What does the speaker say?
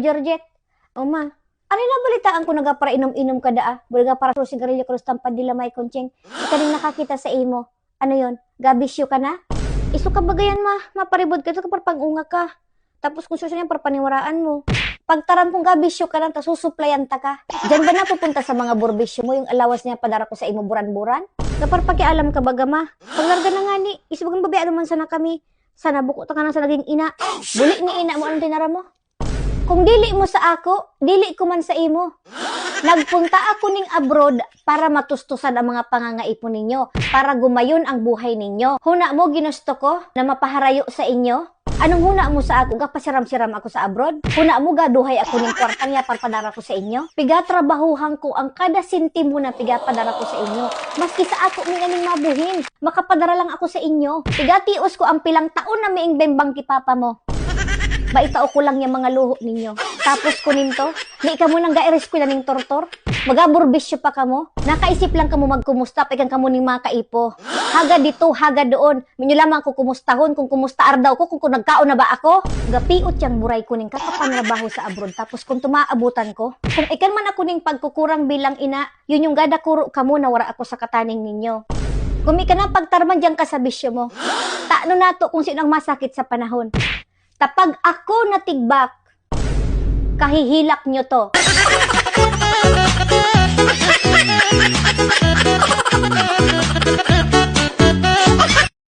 Georgette, ma, ano na balitaan ko para inom-inom ka daa? Bulaga para sa sigarilyo krus tampad dila may kontseng. Ikaling nakakita sa imo. Ano yon? Gabisyo ka na? Iso ka bagayan maparibod ka ito kapag pangunga ka. Tapos kung susunod yan, parpaniwaraan mo. Pagtaram kong gabisyo ka lang, susuplayan ta ka. Diyan ba na pupunta sa mga burbisyo mo, yung alawas niya padara ko sa imo buran-buran? Kapag pakialam ka baga ma, paglarga na nga ni, isibagang babi, naman sana kami. Sana buko ta ka na sa naging ina. Buli ni ina mo, anong tinara mo? Kung dili mo sa ako, dili ko man sa imo. Nagpunta ako ning abroad para matustusan ang mga pangangaipon ninyo, para gumayon ang buhay ninyo. Huna mo ginusto ko na mapaharayo sa inyo? Anong huna mo sa ako? Gapasiram-siram ako sa abroad? Huna mo gaduhay ako ning kwartang ya padara ko sa inyo? Pigatrabahuhan ko ang kada sentimo na pigapadara ko sa inyo. Maski sa ako ning aning mabuhin, makapadara lang ako sa inyo. Pigatios ko ang pilang taon na miing bembang kipapa mo. Baitao ko lang yung mga luho ninyo. Tapos kunin to, di ka mo nang ga-iris ko na ning tortor. Magaburbisyo pa ka mo. Nakaisip lang ka mo magkumusta, pegang ka mo ning mga kaipo. Haga dito, haga doon. Minyo lamang ko kumustahon, kung kumusta ardaw ko, kung nagkaon na ba ako. Gapiot yang buray ko ning kakapangrabaho sa abroad. Tapos kung tumaabutan ko, kung ikan man ako ning pagkukurang bilang ina, yun yung gada kuro ka mo na wara ako sa kataning ninyo. Kung ika na pagtarman dyan ka sa bisyo mo, taano nato kung sino ang masakit sa panahon. Tapag ako natigbak, kahihilak nyo to.